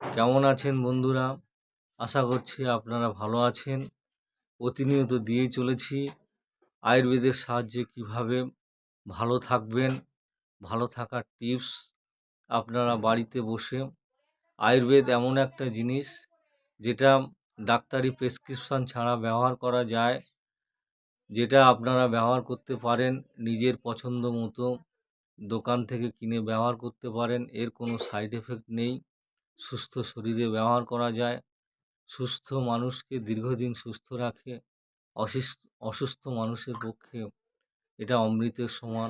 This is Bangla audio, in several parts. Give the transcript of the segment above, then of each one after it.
কেমন আছেন বন্ধুরা? আশা করছি আপনারা ভালো আছেন। প্রতিনিয়ত দিয়েই চলেছি আয়ুর্বেদের সাহায্যে কিভাবে ভালো থাকবেন, ভালো থাকার টিপস আপনারা বাড়িতে বসে। আয়ুর্বেদ এমন একটা জিনিস যেটা ডাক্তারি প্রেসক্রিপশন ছাড়া ব্যবহার করা যায়, যেটা আপনারা ব্যবহার করতে পারেন নিজের পছন্দ মতো। দোকান থেকে কিনে ব্যবহার করতে পারেন, এর কোনো সাইড এফেক্ট নেই। সুস্থ শরীরে ব্যবহার করা যায়। সুস্থ মানুষকে দীর্ঘদিন সুস্থ রাখে। অসিস অসুস্থ মানুষের পক্ষে এটা অমৃতের সমান।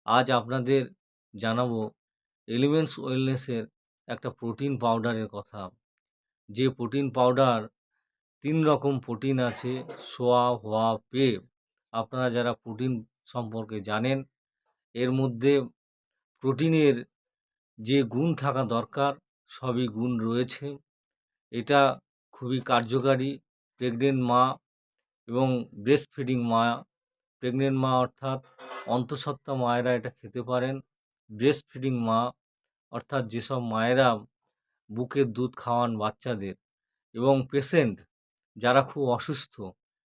আজ আপনাদের জানাবো এলিমেন্টস ওয়েলনেসের একটা প্রোটিন পাউডারের কথা। যে প্রোটিন পাউডার ৩ রকম প্রোটিন আছে, সোয়া, হোয়া, পে। আপনারা যারা প্রোটিন সম্পর্কে জানেন, এর মধ্যে প্রোটিনের যে গুণ থাকা দরকার সবই গুণ রয়েছে। এটা খুবই কার্যকারী প্রেগনেন্ট মা এবং ব্রেস্ট ফিডিং মা। প্রেগনেন্ট মা অর্থাৎ অন্তঃসত্ত্বা মায়েরা এটা খেতে পারেন। ব্রেস্ট ফিডিং মা অর্থাৎ যেসব মায়েরা বুকের দুধ খাওয়ান বাচ্চাদের, এবং পেশেন্ট যারা খুব অসুস্থ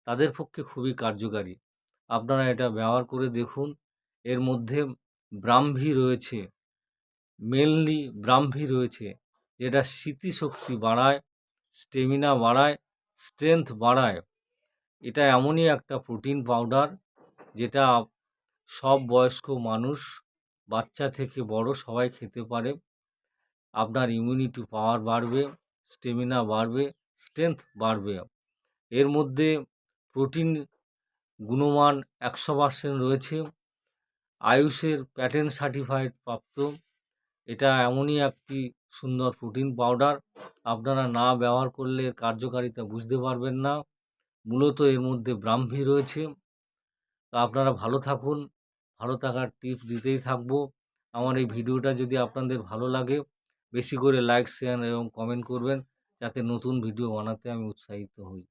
তাদের পক্ষে খুবই কার্যকারী। আপনারা এটা ব্যবহার করে দেখুন। এর মধ্যে ব্রাহ্মী রয়েছে, মেনলি ব্রাহ্মী রয়েছে, যেটা স্মৃতিশক্তি বাড়ায়, স্টেমিনা বাড়ায়, স্ট্রেংথ বাড়ায়। এটা এমনই একটা প্রোটিন পাউডার যেটা সব বয়স্ক মানুষ, বাচ্চা থেকে বড় সবাই খেতে পারে। আপনার ইমিউনিটি পাওয়ার বাড়বে, স্টেমিনা বাড়বে, স্ট্রেংথ বাড়বে। এর মধ্যে প্রোটিন গুণমান ১০০% রয়েছে। আয়ুষের প্যাটেন্ট সার্টিফাইড প্রাপ্ত। এটা এমনই একটি সুন্দর প্রোটিন পাউডার, আপনারা না ব্যবহার করলে এর কার্যকারিতা বুঝতে পারবেন না। মূলত এর মধ্যে ব্রাহ্মী রয়েছে। তো আপনারা ভালো থাকুন, ভালো থাকার টিপস দিতেই থাকবো। আমার এই ভিডিওটা যদি আপনাদের ভালো লাগে, বেশি করে লাইক, শেয়ার এবং কমেন্ট করবেন, যাতে নতুন ভিডিও বানাতে আমি উৎসাহিত হই।